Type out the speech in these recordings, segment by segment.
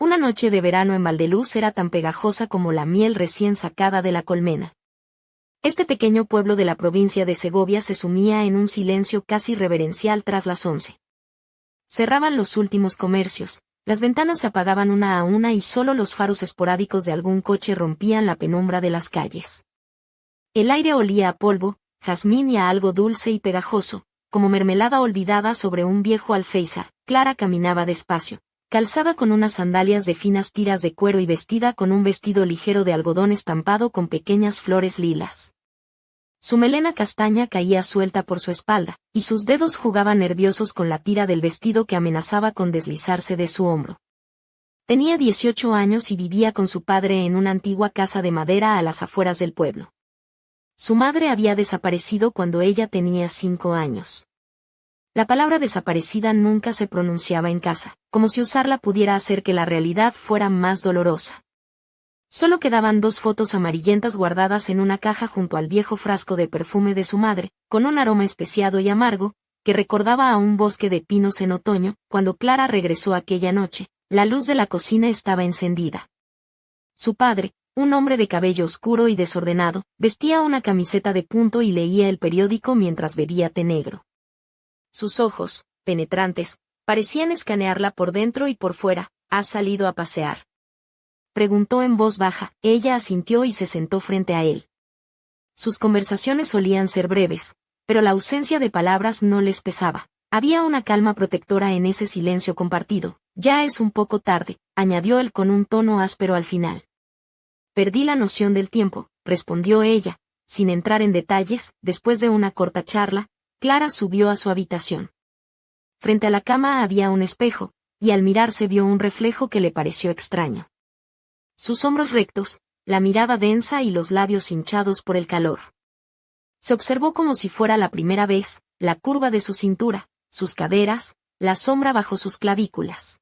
Una noche de verano en Valdeluz era tan pegajosa como la miel recién sacada de la colmena. Este pequeño pueblo de la provincia de Segovia se sumía en un silencio casi reverencial tras las 11. Cerraban los últimos comercios, las ventanas se apagaban una a una y solo los faros esporádicos de algún coche rompían la penumbra de las calles. El aire olía a polvo, jazmín y a algo dulce y pegajoso, como mermelada olvidada sobre un viejo alféizar. Clara caminaba despacio, calzada con unas sandalias de finas tiras de cuero y vestida con un vestido ligero de algodón estampado con pequeñas flores lilas. Su melena castaña caía suelta por su espalda, y sus dedos jugaban nerviosos con la tira del vestido que amenazaba con deslizarse de su hombro. Tenía 18 años y vivía con su padre en una antigua casa de madera a las afueras del pueblo. Su madre había desaparecido cuando ella tenía 5 años. La palabra desaparecida nunca se pronunciaba en casa, como si usarla pudiera hacer que la realidad fuera más dolorosa. Solo quedaban 2 fotos amarillentas guardadas en una caja junto al viejo frasco de perfume de su madre, con un aroma especiado y amargo, que recordaba a un bosque de pinos en otoño. Cuando Clara regresó aquella noche, la luz de la cocina estaba encendida. Su padre, un hombre de cabello oscuro y desordenado, vestía una camiseta de punto y leía el periódico mientras bebía té negro. Sus ojos, penetrantes, parecían escanearla por dentro y por fuera. ¿Has salido a pasear?, preguntó en voz baja. Ella asintió y se sentó frente a él. Sus conversaciones solían ser breves, pero la ausencia de palabras no les pesaba. Había una calma protectora en ese silencio compartido. Ya es un poco tarde, añadió él con un tono áspero al final. Perdí la noción del tiempo, respondió ella, sin entrar en detalles. Después de una corta charla, Clara subió a su habitación. Frente a la cama había un espejo, y al mirarse vio un reflejo que le pareció extraño. Sus hombros rectos, la mirada densa y los labios hinchados por el calor. Se observó como si fuera la primera vez, la curva de su cintura, sus caderas, la sombra bajo sus clavículas.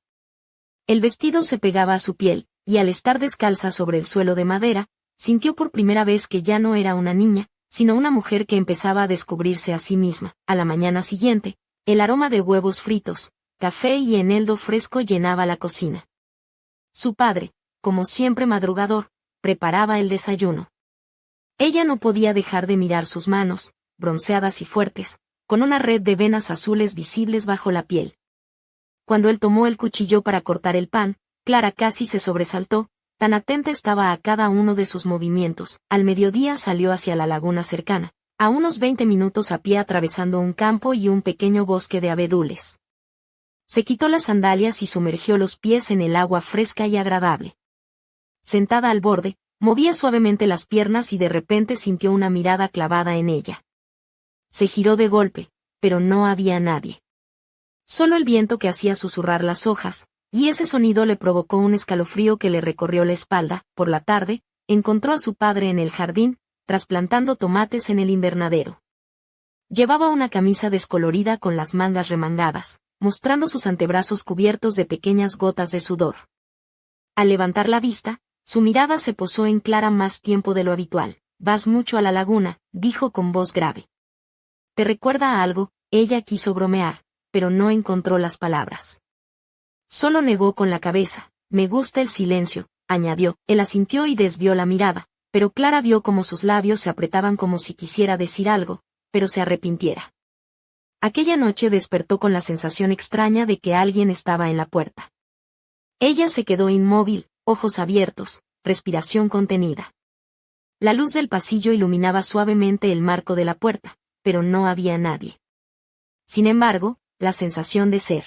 El vestido se pegaba a su piel, y al estar descalza sobre el suelo de madera, sintió por primera vez que ya no era una niña, sino una mujer que empezaba a descubrirse a sí misma. A la mañana siguiente, el aroma de huevos fritos, café y eneldo fresco llenaba la cocina. Su padre, como siempre madrugador, preparaba el desayuno. Ella no podía dejar de mirar sus manos, bronceadas y fuertes, con una red de venas azules visibles bajo la piel. Cuando él tomó el cuchillo para cortar el pan, Clara casi se sobresaltó, tan atenta estaba a cada uno de sus movimientos. Al mediodía salió hacia la laguna cercana, a unos 20 minutos a pie atravesando un campo y un pequeño bosque de abedules. Se quitó las sandalias y sumergió los pies en el agua fresca y agradable. Sentada al borde, movía suavemente las piernas y de repente sintió una mirada clavada en ella. Se giró de golpe, pero no había nadie. Solo el viento que hacía susurrar las hojas, y ese sonido le provocó un escalofrío que le recorrió la espalda. Por la tarde, encontró a su padre en el jardín, trasplantando tomates en el invernadero. Llevaba una camisa descolorida con las mangas remangadas, mostrando sus antebrazos cubiertos de pequeñas gotas de sudor. Al levantar la vista, su mirada se posó en Clara más tiempo de lo habitual. «Vas mucho a la laguna», dijo con voz grave. «¿Te recuerda a algo?». Ella quiso bromear, pero no encontró las palabras. Solo negó con la cabeza. «Me gusta el silencio», añadió. Él asintió y desvió la mirada, pero Clara vio cómo sus labios se apretaban como si quisiera decir algo, pero se arrepintiera. Aquella noche despertó con la sensación extraña de que alguien estaba en la puerta. Ella se quedó inmóvil, ojos abiertos, respiración contenida. La luz del pasillo iluminaba suavemente el marco de la puerta, pero no había nadie. Sin embargo, la sensación de ser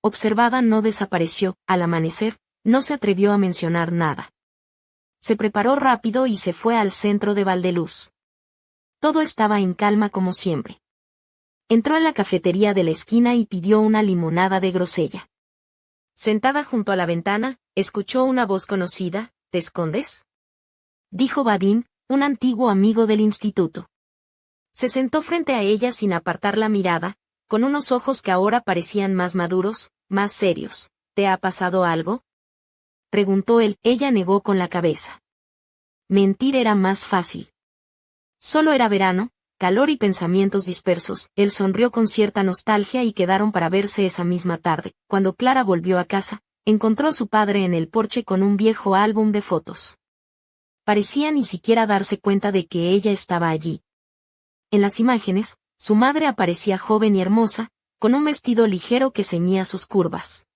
observada no desapareció. Al amanecer, no se atrevió a mencionar nada. Se preparó rápido y se fue al centro de Valdeluz. Todo estaba en calma como siempre. Entró en la cafetería de la esquina y pidió una limonada de grosella. Sentada junto a la ventana, escuchó una voz conocida. «¿Te escondes?», dijo Vadim, un antiguo amigo del instituto. Se sentó frente a ella sin apartar la mirada, con unos ojos que ahora parecían más maduros, más serios. «¿Te ha pasado algo?», preguntó él. Ella negó con la cabeza. Mentir era más fácil. Solo era verano, calor y pensamientos dispersos. Él sonrió con cierta nostalgia y quedaron para verse esa misma tarde. Cuando Clara volvió a casa, encontró a su padre en el porche con un viejo álbum de fotos. Parecía ni siquiera darse cuenta de que ella estaba allí. En las imágenes, su madre aparecía joven y hermosa, con un vestido ligero que ceñía sus curvas.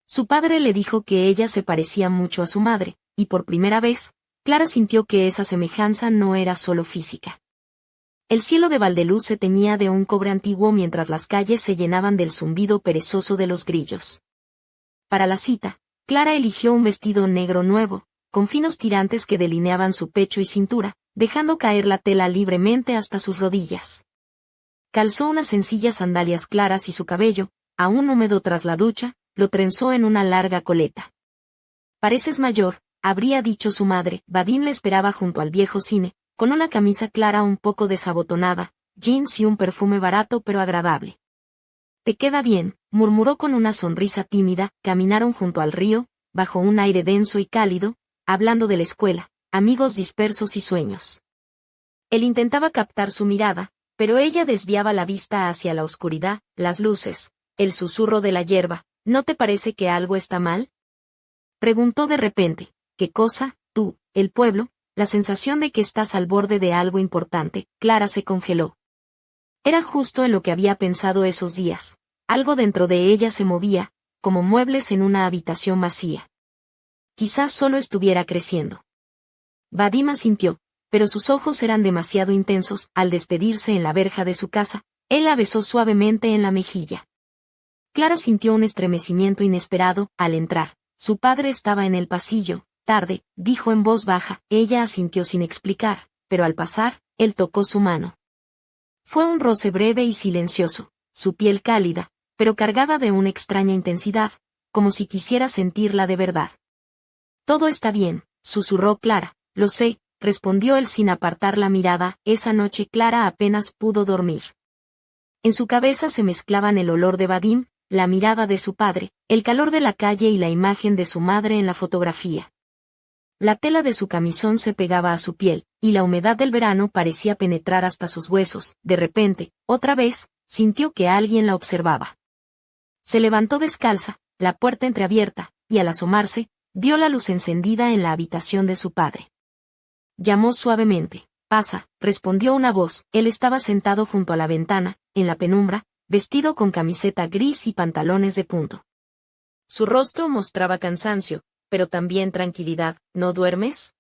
Su padre le dijo que ella se parecía mucho a su madre, y por primera vez, Clara sintió que esa semejanza no era solo física. El cielo de Valdeluz se teñía de un cobre antiguo mientras las calles se llenaban del zumbido perezoso de los grillos. Para la cita, Clara eligió un vestido negro nuevo, con finos tirantes que delineaban su pecho y cintura, dejando caer la tela libremente hasta sus rodillas. Calzó unas sencillas sandalias claras y su cabello, aún húmedo tras la ducha, lo trenzó en una larga coleta. «Pareces mayor», habría dicho su madre. Vadim le esperaba junto al viejo cine, con una camisa clara un poco desabotonada, jeans y un perfume barato pero agradable. «Te queda bien», murmuró con una sonrisa tímida. Caminaron junto al río, bajo un aire denso y cálido, hablando de la escuela, amigos dispersos y sueños. Él intentaba captar su mirada, pero ella desviaba la vista hacia la oscuridad, las luces, el susurro de la hierba. «¿No te parece que algo está mal?», preguntó de repente. «¿Qué cosa? Tú, el pueblo, la sensación de que estás al borde de algo importante». Clara se congeló. Era justo en lo que había pensado esos días. Algo dentro de ella se movía, como muebles en una habitación vacía. Quizás solo estuviera creciendo. Vadim asintió, pero sus ojos eran demasiado intensos. Al despedirse en la verja de su casa, él la besó suavemente en la mejilla. Clara sintió un estremecimiento inesperado. Al entrar, su padre estaba en el pasillo. «Tarde», dijo en voz baja. Ella asintió sin explicar, pero al pasar, él tocó su mano. Fue un roce breve y silencioso, su piel cálida, pero cargada de una extraña intensidad, como si quisiera sentirla de verdad. «Todo está bien», susurró Clara. «Lo sé», respondió él sin apartar la mirada. Esa noche Clara apenas pudo dormir. En su cabeza se mezclaban el olor de Vadim, la mirada de su padre, el calor de la calle y la imagen de su madre en la fotografía. La tela de su camisón se pegaba a su piel, y la humedad del verano parecía penetrar hasta sus huesos. De repente, otra vez, sintió que alguien la observaba. Se levantó descalza, la puerta entreabierta, y al asomarse, vio la luz encendida en la habitación de su padre. Llamó suavemente. «Pasa», respondió una voz. Él estaba sentado junto a la ventana, en la penumbra, vestido con camiseta gris y pantalones de punto. Su rostro mostraba cansancio, pero también tranquilidad. «¿No duermes?»,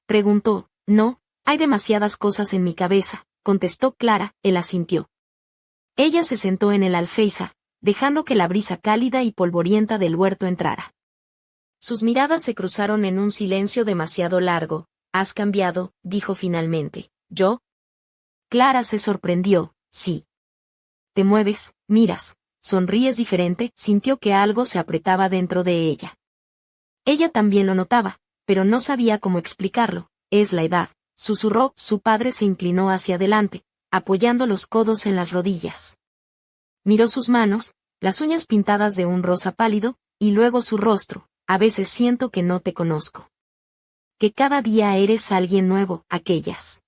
preguntó. «No, hay demasiadas cosas en mi cabeza», contestó Clara. Él asintió. Ella se sentó en el alféizar, dejando que la brisa cálida y polvorienta del huerto entrara. Sus miradas se cruzaron en un silencio demasiado largo. «¿Has cambiado?», dijo finalmente. «¿Yo?». Clara se sorprendió. «Sí. Te mueves, miras, sonríes diferente». Sintió que algo se apretaba dentro de ella. Ella también lo notaba, pero no sabía cómo explicarlo. «Es la edad», susurró. Su padre se inclinó hacia adelante, apoyando los codos en las rodillas. Miró sus manos, las uñas pintadas de un rosa pálido, y luego su rostro. «A veces siento que no te conozco. Que cada día eres alguien nuevo». Aquellas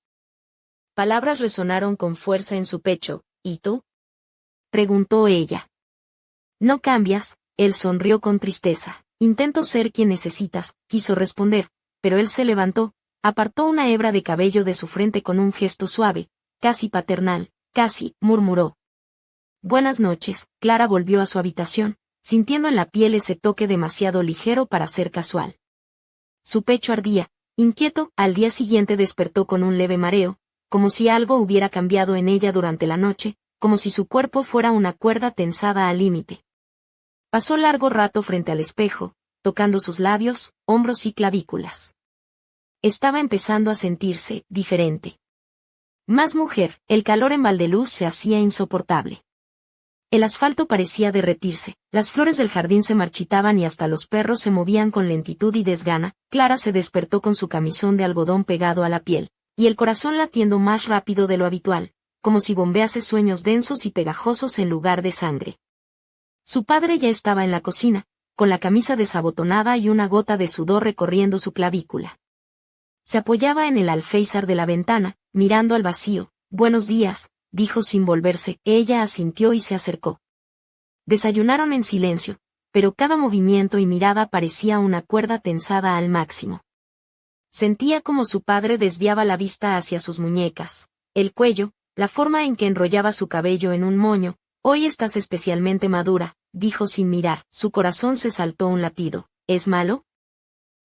palabras resonaron con fuerza en su pecho. «¿Y tú?», preguntó ella. «No cambias», él sonrió con tristeza. «Intento ser quien necesitas», quiso responder, pero él se levantó, apartó una hebra de cabello de su frente con un gesto suave, casi paternal. «Casi», murmuró. «Buenas noches». Clara volvió a su habitación, sintiendo en la piel ese toque demasiado ligero para ser casual. Su pecho ardía, inquieto. Al día siguiente despertó con un leve mareo, como si algo hubiera cambiado en ella durante la noche, como si su cuerpo fuera una cuerda tensada al límite. Pasó largo rato frente al espejo, tocando sus labios, hombros y clavículas. Estaba empezando a sentirse diferente. Más mujer. El calor en Valdeluz se hacía insoportable. El asfalto parecía derretirse, las flores del jardín se marchitaban y hasta los perros se movían con lentitud y desgana. Clara se despertó con su camisón de algodón pegado a la piel, y el corazón latiendo más rápido de lo habitual, como si bombease sueños densos y pegajosos en lugar de sangre. Su padre ya estaba en la cocina, con la camisa desabotonada y una gota de sudor recorriendo su clavícula. Se apoyaba en el alféizar de la ventana, mirando al vacío. «Buenos días», dijo sin volverse. Ella asintió y se acercó. Desayunaron en silencio, pero cada movimiento y mirada parecía una cuerda tensada al máximo. Sentía como su padre desviaba la vista hacia sus muñecas, el cuello, la forma en que enrollaba su cabello en un moño. «Hoy estás especialmente madura», dijo sin mirar. Su corazón se saltó un latido. «¿Es malo?»,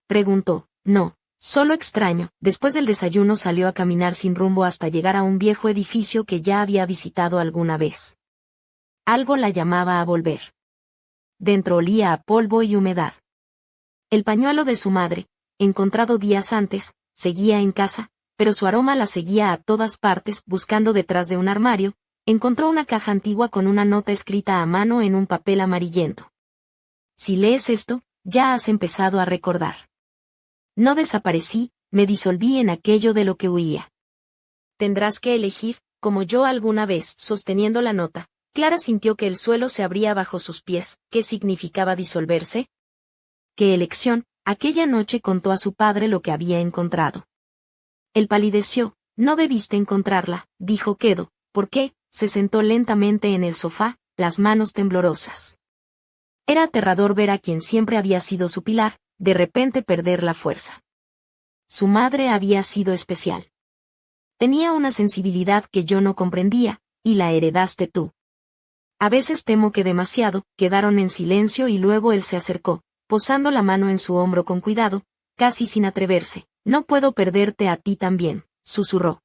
preguntó. «No, solo extraño». Después del desayuno salió a caminar sin rumbo hasta llegar a un viejo edificio que ya había visitado alguna vez. Algo la llamaba a volver. Dentro olía a polvo y humedad. El pañuelo de su madre, encontrado días antes, seguía en casa, pero su aroma la seguía a todas partes. Buscando detrás de un armario, encontró una caja antigua con una nota escrita a mano en un papel amarillento. «Si lees esto, ya has empezado a recordar. No desaparecí, me disolví en aquello de lo que huía. Tendrás que elegir, como yo alguna vez». Sosteniendo la nota, Clara sintió que el suelo se abría bajo sus pies. ¿Qué significaba disolverse? ¿Qué elección? Aquella noche contó a su padre lo que había encontrado. Él palideció. «No debiste encontrarla», dijo quedo. «¿Por qué?». Se sentó lentamente en el sofá, las manos temblorosas. Era aterrador ver a quien siempre había sido su pilar, de repente perder la fuerza. Su madre había sido especial. Tenía una sensibilidad que yo no comprendía, y la heredaste tú. A veces temo que demasiado. Quedaron en silencio y luego él se acercó, posando la mano en su hombro con cuidado, casi sin atreverse. «No puedo perderte a ti también», susurró.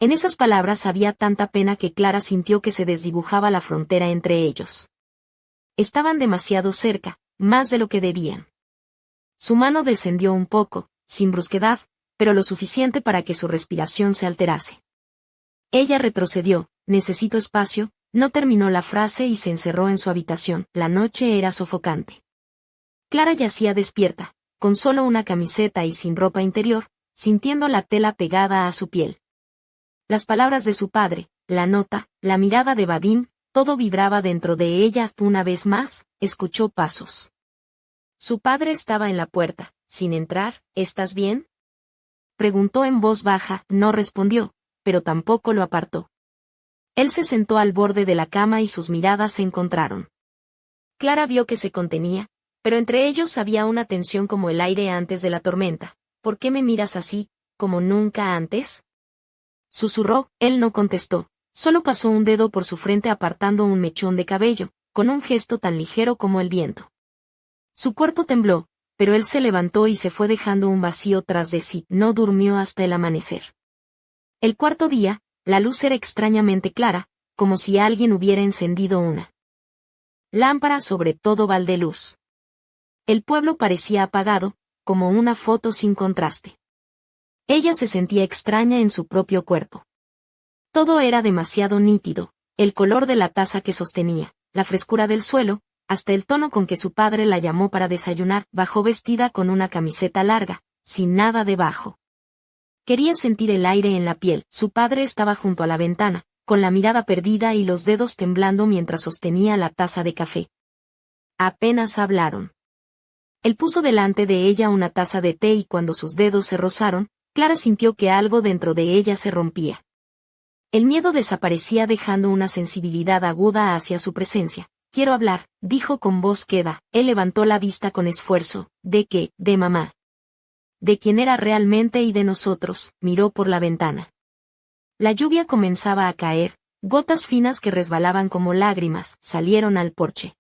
En esas palabras había tanta pena que Clara sintió que se desdibujaba la frontera entre ellos. Estaban demasiado cerca, más de lo que debían. Su mano descendió un poco, sin brusquedad, pero lo suficiente para que su respiración se alterase. Ella retrocedió. «Necesito espacio», no terminó la frase y se encerró en su habitación. La noche era sofocante. Clara yacía despierta, con solo una camiseta y sin ropa interior, sintiendo la tela pegada a su piel. Las palabras de su padre, la nota, la mirada de Vadim, todo vibraba dentro de ella. Una vez más, escuchó pasos. Su padre estaba en la puerta, sin entrar. «¿Estás bien?», preguntó en voz baja. No respondió, pero tampoco lo apartó. Él se sentó al borde de la cama y sus miradas se encontraron. Clara vio que se contenía, pero entre ellos había una tensión como el aire antes de la tormenta. «¿Por qué me miras así, como nunca antes?», susurró. Él no contestó, solo pasó un dedo por su frente apartando un mechón de cabello, con un gesto tan ligero como el viento. Su cuerpo tembló, pero él se levantó y se fue dejando un vacío tras de sí. No durmió hasta el amanecer. El cuarto día, la luz era extrañamente clara, como si alguien hubiera encendido una lámpara sobre todo Valdeluz. El pueblo parecía apagado, como una foto sin contraste. Ella se sentía extraña en su propio cuerpo. Todo era demasiado nítido, el color de la taza que sostenía, la frescura del suelo, hasta el tono con que su padre la llamó para desayunar. Bajó vestida con una camiseta larga, sin nada debajo. Quería sentir el aire en la piel. Su padre estaba junto a la ventana, con la mirada perdida y los dedos temblando mientras sostenía la taza de café. Apenas hablaron. Él puso delante de ella una taza de té y cuando sus dedos se rozaron, Clara sintió que algo dentro de ella se rompía. El miedo desaparecía dejando una sensibilidad aguda hacia su presencia. «Quiero hablar», dijo con voz queda. Él levantó la vista con esfuerzo. «¿De qué?». «De mamá. De quién era realmente y de nosotros», miró por la ventana. La lluvia comenzaba a caer, gotas finas que resbalaban como lágrimas, salieron al porche.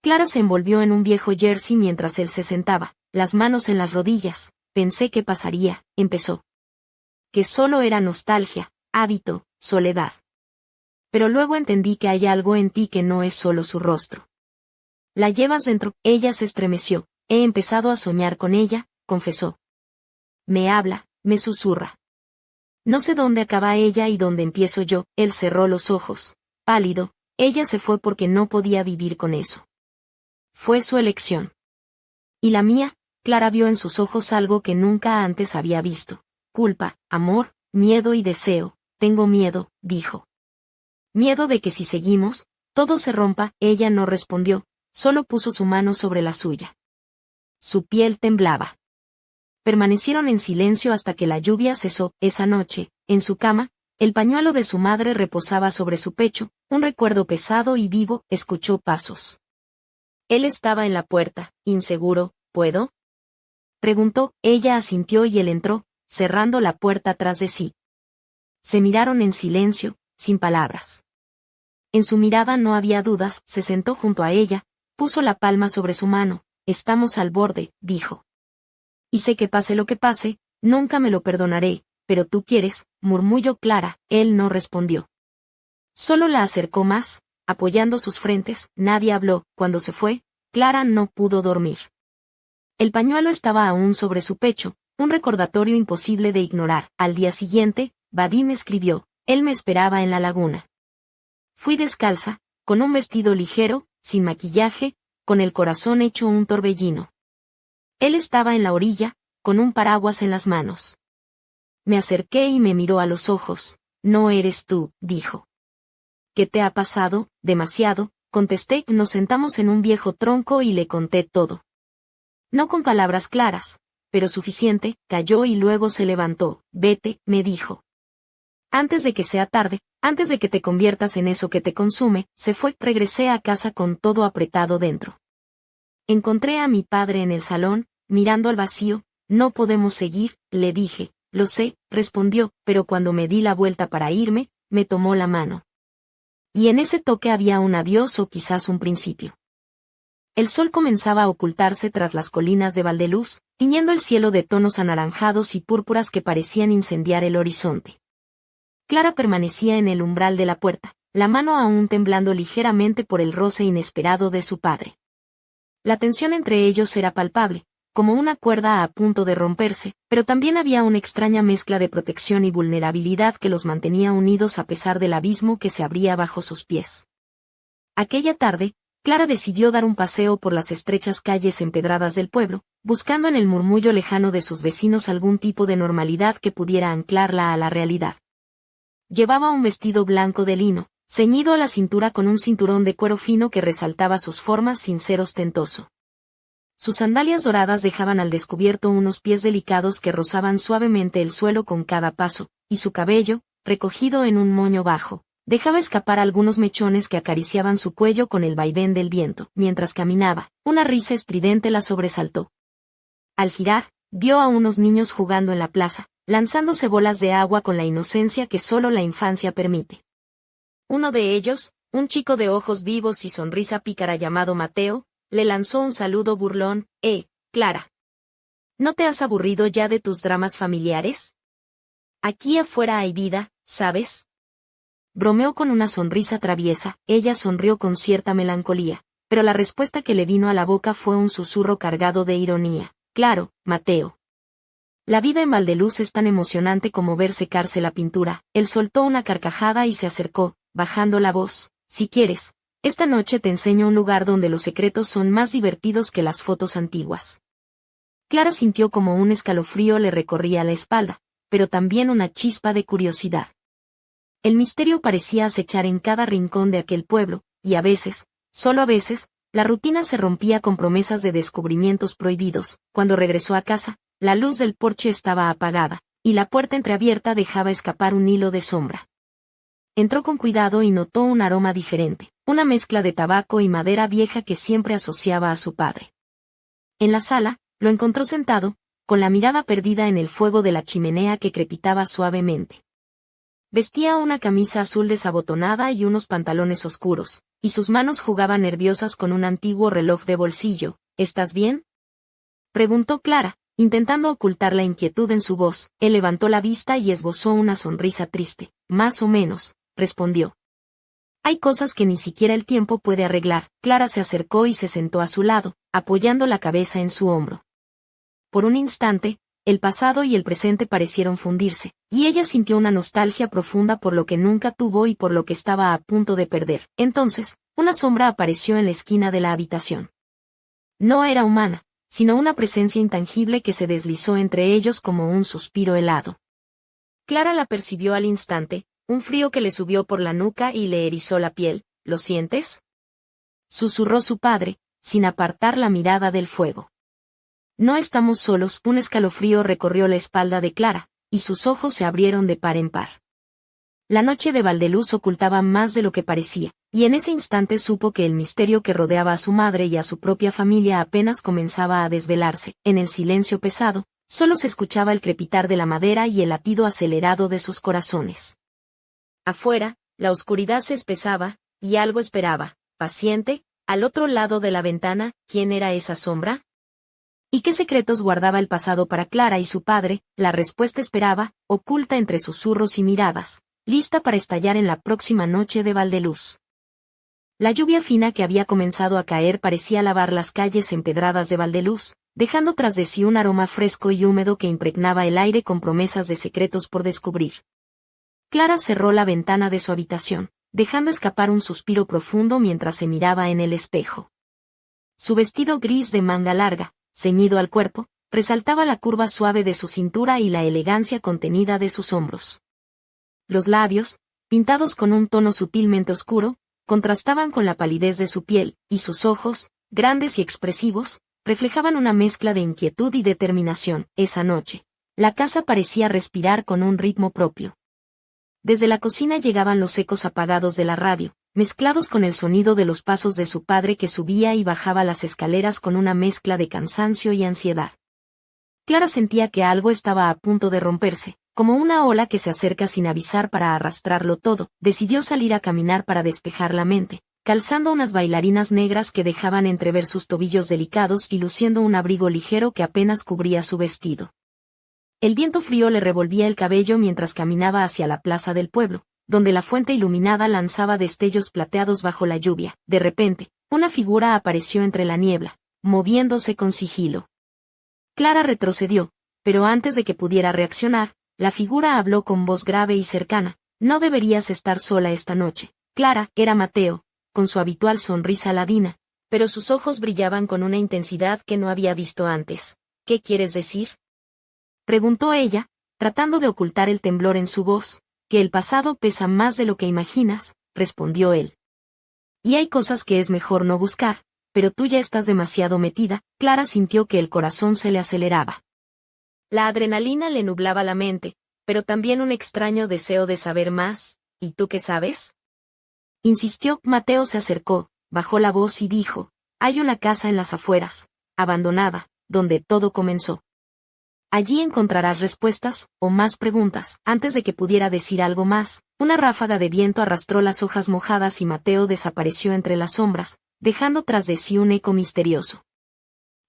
Clara se envolvió en un viejo jersey mientras él se sentaba, las manos en las rodillas. «Pensé que pasaría», empezó. «Que solo era nostalgia, hábito, soledad. Pero luego entendí que hay algo en ti que no es solo su rostro. La llevas dentro». Ella se estremeció. «He empezado a soñar con ella», confesó. «Me habla, me susurra. No sé dónde acaba ella y dónde empiezo yo». Él cerró los ojos. Pálido, ella se fue porque no podía vivir con eso. Fue su elección. ¿Y la mía? Clara vio en sus ojos algo que nunca antes había visto. Culpa, amor, miedo y deseo. «Tengo miedo», dijo. «Miedo de que si seguimos, todo se rompa». Ella no respondió, solo puso su mano sobre la suya. Su piel temblaba. Permanecieron en silencio hasta que la lluvia cesó. Esa noche, en su cama, el pañuelo de su madre reposaba sobre su pecho, un recuerdo pesado y vivo. Escuchó pasos. Él estaba en la puerta, inseguro. ¿Puedo?, preguntó. Ella asintió y él entró, cerrando la puerta tras de sí. Se miraron en silencio, sin palabras. En su mirada no había dudas. Se sentó junto a ella, puso la palma sobre su mano. Estamos al borde, dijo. Y sé que pase lo que pase, nunca me lo perdonaré, pero tú quieres, murmulló Clara. Él no respondió. Solo la acercó más, apoyando sus frentes. Nadie habló. Cuando se fue, Clara no pudo dormir. El pañuelo estaba aún sobre su pecho, un recordatorio imposible de ignorar. Al día siguiente, Vadim escribió: él me esperaba en la laguna. Fui descalza, con un vestido ligero, sin maquillaje, con el corazón hecho un torbellino. Él estaba en la orilla, con un paraguas en las manos. Me acerqué y me miró a los ojos. No eres tú, dijo. ¿Qué te ha pasado? Demasiado, contesté. Nos sentamos en un viejo tronco y le conté todo. No con palabras claras, pero suficiente. Calló y luego se levantó. Vete, me dijo. Antes de que sea tarde, antes de que te conviertas en eso que te consume. Se fue. Regresé a casa con todo apretado dentro. Encontré a mi padre en el salón, mirando al vacío. No podemos seguir, le dije. Lo sé, respondió, pero cuando me di la vuelta para irme, me tomó la mano. Y en ese toque había un adiós o quizás un principio. El sol comenzaba a ocultarse tras las colinas de Valdeluz, tiñendo el cielo de tonos anaranjados y púrpuras que parecían incendiar el horizonte. Clara permanecía en el umbral de la puerta, la mano aún temblando ligeramente por el roce inesperado de su padre. La tensión entre ellos era palpable, como una cuerda a punto de romperse, pero también había una extraña mezcla de protección y vulnerabilidad que los mantenía unidos a pesar del abismo que se abría bajo sus pies. Aquella tarde, Clara decidió dar un paseo por las estrechas calles empedradas del pueblo, buscando en el murmullo lejano de sus vecinos algún tipo de normalidad que pudiera anclarla a la realidad. Llevaba un vestido blanco de lino, ceñido a la cintura con un cinturón de cuero fino que resaltaba sus formas sin ser ostentoso. Sus sandalias doradas dejaban al descubierto unos pies delicados que rozaban suavemente el suelo con cada paso, y su cabello, recogido en un moño bajo, dejaba escapar algunos mechones que acariciaban su cuello con el vaivén del viento. Mientras caminaba, una risa estridente la sobresaltó. Al girar, vio a unos niños jugando en la plaza, lanzándose bolas de agua con la inocencia que solo la infancia permite. Uno de ellos, un chico de ojos vivos y sonrisa pícara llamado Mateo, le lanzó un saludo burlón. Clara. ¿No te has aburrido ya de tus dramas familiares? Aquí afuera hay vida, ¿sabes? Bromeó con una sonrisa traviesa. Ella sonrió con cierta melancolía, pero la respuesta que le vino a la boca fue un susurro cargado de ironía. Claro, Mateo. La vida en Valdeluz es tan emocionante como ver secarse la pintura. Él soltó una carcajada y se acercó, bajando la voz. Si quieres, esta noche te enseño un lugar donde los secretos son más divertidos que las fotos antiguas. Clara sintió como un escalofrío le recorría la espalda, pero también una chispa de curiosidad. El misterio parecía acechar en cada rincón de aquel pueblo, y a veces, solo a veces, la rutina se rompía con promesas de descubrimientos prohibidos. Cuando regresó a casa, la luz del porche estaba apagada, y la puerta entreabierta dejaba escapar un hilo de sombra. Entró con cuidado y notó un aroma diferente, una mezcla de tabaco y madera vieja que siempre asociaba a su padre. En la sala, lo encontró sentado, con la mirada perdida en el fuego de la chimenea que crepitaba suavemente. Vestía una camisa azul desabotonada y unos pantalones oscuros, y sus manos jugaban nerviosas con un antiguo reloj de bolsillo. ¿Estás bien?, preguntó Clara, intentando ocultar la inquietud en su voz. Él levantó la vista y esbozó una sonrisa triste. Más o menos, respondió. Hay cosas que ni siquiera el tiempo puede arreglar. Clara se acercó y se sentó a su lado, apoyando la cabeza en su hombro. Por un instante, el pasado y el presente parecieron fundirse, y ella sintió una nostalgia profunda por lo que nunca tuvo y por lo que estaba a punto de perder. Entonces, una sombra apareció en la esquina de la habitación. No era humana, sino una presencia intangible que se deslizó entre ellos como un suspiro helado. Clara la percibió al instante, un frío que le subió por la nuca y le erizó la piel. ¿Lo sientes?, susurró su padre, sin apartar la mirada del fuego. No estamos solos. Un escalofrío recorrió la espalda de Clara, y sus ojos se abrieron de par en par. La noche de Valdeluz ocultaba más de lo que parecía, y en ese instante supo que el misterio que rodeaba a su madre y a su propia familia apenas comenzaba a desvelarse. En el silencio pesado, solo se escuchaba el crepitar de la madera y el latido acelerado de sus corazones. Afuera, la oscuridad se espesaba, y algo esperaba, paciente, al otro lado de la ventana. ¿Quién era esa sombra? ¿Y qué secretos guardaba el pasado para Clara y su padre? La respuesta esperaba, oculta entre susurros y miradas, lista para estallar en la próxima noche de Valdeluz. La lluvia fina que había comenzado a caer parecía lavar las calles empedradas de Valdeluz, dejando tras de sí un aroma fresco y húmedo que impregnaba el aire con promesas de secretos por descubrir. Clara cerró la ventana de su habitación, dejando escapar un suspiro profundo mientras se miraba en el espejo. Su vestido gris de manga larga, ceñido al cuerpo, resaltaba la curva suave de su cintura y la elegancia contenida de sus hombros. Los labios, pintados con un tono sutilmente oscuro, contrastaban con la palidez de su piel, y sus ojos, grandes y expresivos, reflejaban una mezcla de inquietud y determinación. Esa noche, la casa parecía respirar con un ritmo propio. Desde la cocina llegaban los ecos apagados de la radio, mezclados con el sonido de los pasos de su padre que subía y bajaba las escaleras con una mezcla de cansancio y ansiedad. Clara sentía que algo estaba a punto de romperse, como una ola que se acerca sin avisar para arrastrarlo todo. Decidió salir a caminar para despejar la mente, calzando unas bailarinas negras que dejaban entrever sus tobillos delicados y luciendo un abrigo ligero que apenas cubría su vestido. El viento frío le revolvía el cabello mientras caminaba hacia la plaza del pueblo, donde la fuente iluminada lanzaba destellos plateados bajo la lluvia. De repente, una figura apareció entre la niebla, moviéndose con sigilo. Clara retrocedió, pero antes de que pudiera reaccionar, la figura habló con voz grave y cercana. No deberías estar sola esta noche. Clara, era Mateo, con su habitual sonrisa ladina, pero sus ojos brillaban con una intensidad que no había visto antes. ¿Qué quieres decir?, preguntó ella, tratando de ocultar el temblor en su voz. Que el pasado pesa más de lo que imaginas, respondió él. Y hay cosas que es mejor no buscar, pero tú ya estás demasiado metida. Clara sintió que el corazón se le aceleraba. La adrenalina le nublaba la mente, pero también un extraño deseo de saber más. ¿Y tú qué sabes?, insistió. Mateo se acercó, bajó la voz y dijo: hay una casa en las afueras, abandonada, donde todo comenzó. Allí encontrarás respuestas, o más preguntas. Antes de que pudiera decir algo más, una ráfaga de viento arrastró las hojas mojadas y Mateo desapareció entre las sombras, dejando tras de sí un eco misterioso.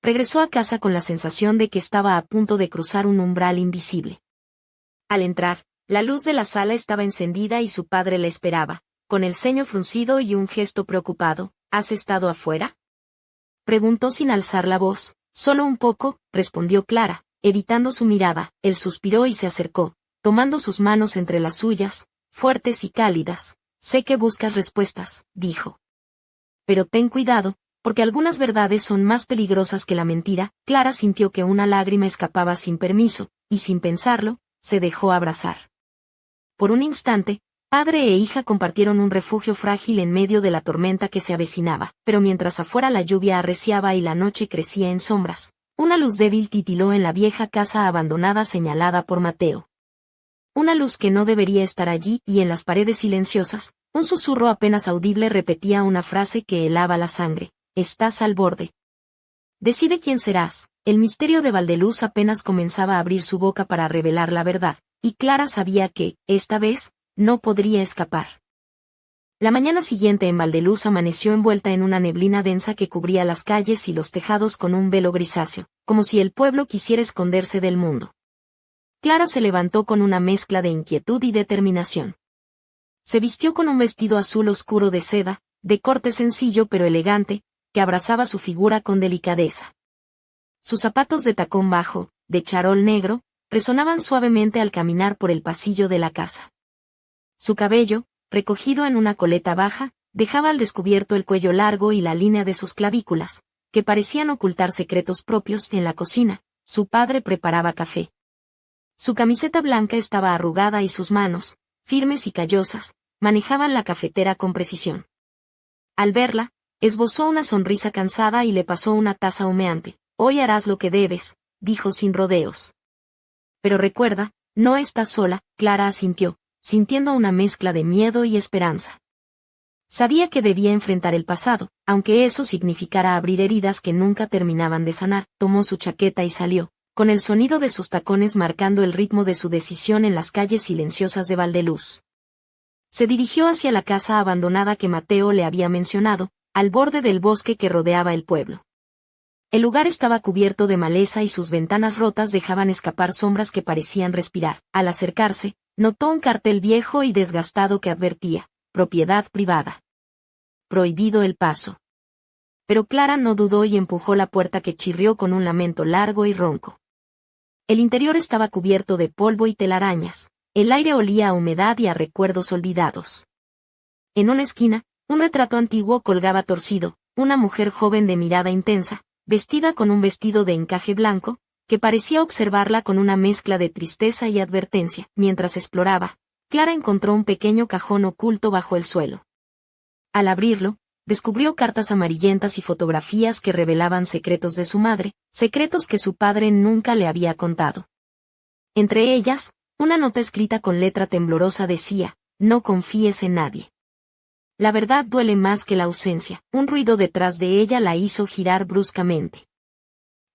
Regresó a casa con la sensación de que estaba a punto de cruzar un umbral invisible. Al entrar, la luz de la sala estaba encendida y su padre la esperaba, con el ceño fruncido y un gesto preocupado. ¿Has estado afuera?, preguntó sin alzar la voz. Solo un poco, respondió Clara, evitando su mirada. Él suspiró y se acercó, tomando sus manos entre las suyas, fuertes y cálidas. Sé que buscas respuestas, dijo. Pero ten cuidado, porque algunas verdades son más peligrosas que la mentira. Clara sintió que una lágrima escapaba sin permiso, y sin pensarlo, se dejó abrazar. Por un instante, padre e hija compartieron un refugio frágil en medio de la tormenta que se avecinaba, pero mientras afuera la lluvia arreciaba y la noche crecía en sombras, una luz débil titiló en la vieja casa abandonada señalada por Mateo. Una luz que no debería estar allí, y en las paredes silenciosas, un susurro apenas audible repetía una frase que helaba la sangre: estás al borde. Decide quién serás. El misterio de Valdeluz apenas comenzaba a abrir su boca para revelar la verdad, y Clara sabía que, esta vez, no podría escapar. La mañana siguiente en Valdeluz amaneció envuelta en una neblina densa que cubría las calles y los tejados con un velo grisáceo, como si el pueblo quisiera esconderse del mundo. Clara se levantó con una mezcla de inquietud y determinación. Se vistió con un vestido azul oscuro de seda, de corte sencillo pero elegante, que abrazaba su figura con delicadeza. Sus zapatos de tacón bajo, de charol negro, resonaban suavemente al caminar por el pasillo de la casa. Su cabello, recogido en una coleta baja, dejaba al descubierto el cuello largo y la línea de sus clavículas, que parecían ocultar secretos propios. En la cocina, su padre preparaba café. Su camiseta blanca estaba arrugada y sus manos, firmes y callosas, manejaban la cafetera con precisión. Al verla, esbozó una sonrisa cansada y le pasó una taza humeante. Hoy harás lo que debes, dijo sin rodeos. Pero recuerda, no estás sola. Clara asintió, sintiendo una mezcla de miedo y esperanza. Sabía que debía enfrentar el pasado, aunque eso significara abrir heridas que nunca terminaban de sanar. Tomó su chaqueta y salió, con el sonido de sus tacones marcando el ritmo de su decisión en las calles silenciosas de Valdeluz. Se dirigió hacia la casa abandonada que Mateo le había mencionado, al borde del bosque que rodeaba el pueblo. El lugar estaba cubierto de maleza y sus ventanas rotas dejaban escapar sombras que parecían respirar. Al acercarse, notó un cartel viejo y desgastado que advertía: propiedad privada. Prohibido el paso. Pero Clara no dudó y empujó la puerta que chirrió con un lamento largo y ronco. El interior estaba cubierto de polvo y telarañas. El aire olía a humedad y a recuerdos olvidados. En una esquina, un retrato antiguo colgaba torcido, una mujer joven de mirada intensa, vestida con un vestido de encaje blanco, que parecía observarla con una mezcla de tristeza y advertencia. Mientras exploraba, Clara encontró un pequeño cajón oculto bajo el suelo. Al abrirlo, descubrió cartas amarillentas y fotografías que revelaban secretos de su madre, secretos que su padre nunca le había contado. Entre ellas, una nota escrita con letra temblorosa decía: no confíes en nadie. La verdad duele más que la ausencia. Un ruido detrás de ella la hizo girar bruscamente.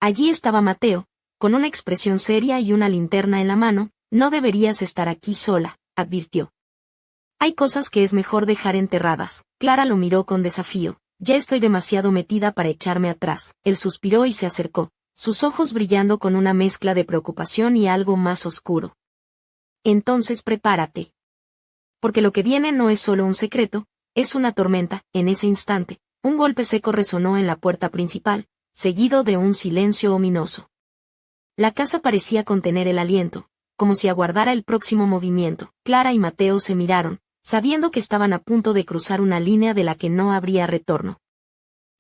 Allí estaba Mateo, con una expresión seria y una linterna en la mano. No deberías estar aquí sola, advirtió. Hay cosas que es mejor dejar enterradas. Clara lo miró con desafío. Ya estoy demasiado metida para echarme atrás. Él suspiró y se acercó, sus ojos brillando con una mezcla de preocupación y algo más oscuro. Entonces prepárate. Porque lo que viene no es solo un secreto, es una tormenta. En ese instante, un golpe seco resonó en la puerta principal, seguido de un silencio ominoso. La casa parecía contener el aliento, como si aguardara el próximo movimiento. Clara y Mateo se miraron, sabiendo que estaban a punto de cruzar una línea de la que no habría retorno.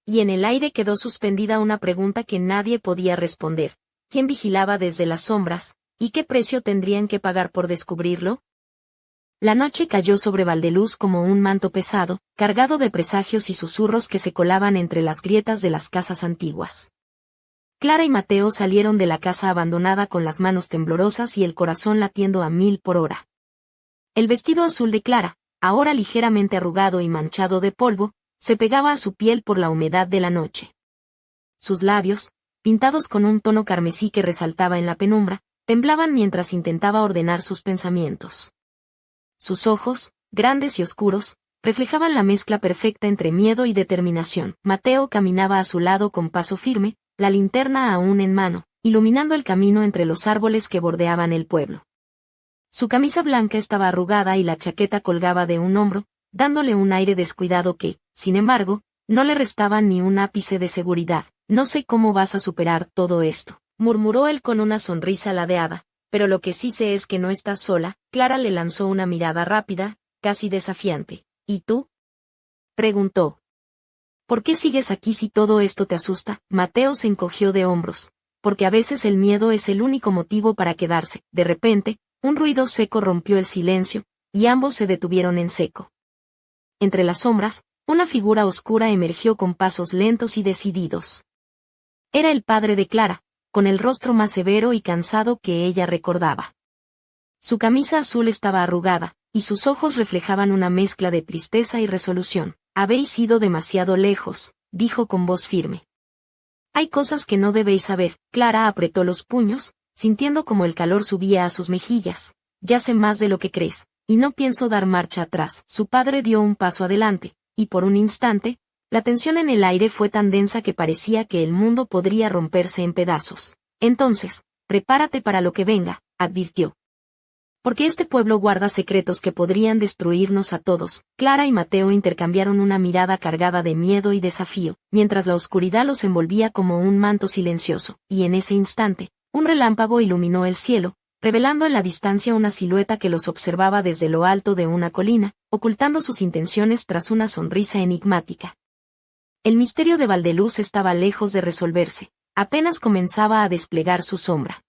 Y en el aire quedó suspendida una pregunta que nadie podía responder: ¿quién vigilaba desde las sombras, y qué precio tendrían que pagar por descubrirlo? La noche cayó sobre Valdeluz como un manto pesado, cargado de presagios y susurros que se colaban entre las grietas de las casas antiguas. Clara y Mateo salieron de la casa abandonada con las manos temblorosas y el corazón latiendo a 1000 por hora. El vestido azul de Clara, ahora ligeramente arrugado y manchado de polvo, se pegaba a su piel por la humedad de la noche. Sus labios, pintados con un tono carmesí que resaltaba en la penumbra, temblaban mientras intentaba ordenar sus pensamientos. Sus ojos, grandes y oscuros, reflejaban la mezcla perfecta entre miedo y determinación. Mateo caminaba a su lado con paso firme, la linterna aún en mano, iluminando el camino entre los árboles que bordeaban el pueblo. Su camisa blanca estaba arrugada y la chaqueta colgaba de un hombro, dándole un aire descuidado que, sin embargo, no le restaba ni un ápice de seguridad. No sé cómo vas a superar todo esto, murmuró él con una sonrisa ladeada, pero lo que sí sé es que no estás sola. Clara le lanzó una mirada rápida, casi desafiante. ¿Y tú?, preguntó. ¿Por qué sigues aquí si todo esto te asusta? Mateo se encogió de hombros. Porque a veces el miedo es el único motivo para quedarse. De repente, un ruido seco rompió el silencio, y ambos se detuvieron en seco. Entre las sombras, una figura oscura emergió con pasos lentos y decididos. Era el padre de Clara, con el rostro más severo y cansado que ella recordaba. Su camisa azul estaba arrugada, y sus ojos reflejaban una mezcla de tristeza y resolución. Habéis ido demasiado lejos, dijo con voz firme. Hay cosas que no debéis saber. Clara apretó los puños, sintiendo como el calor subía a sus mejillas. Ya sé más de lo que crees, y no pienso dar marcha atrás. Su padre dio un paso adelante, y por un instante, la tensión en el aire fue tan densa que parecía que el mundo podría romperse en pedazos. Entonces, prepárate para lo que venga, advirtió. Porque este pueblo guarda secretos que podrían destruirnos a todos. Clara y Mateo intercambiaron una mirada cargada de miedo y desafío, mientras la oscuridad los envolvía como un manto silencioso, y en ese instante, un relámpago iluminó el cielo, revelando en la distancia una silueta que los observaba desde lo alto de una colina, ocultando sus intenciones tras una sonrisa enigmática. El misterio de Valdeluz estaba lejos de resolverse, apenas comenzaba a desplegar su sombra.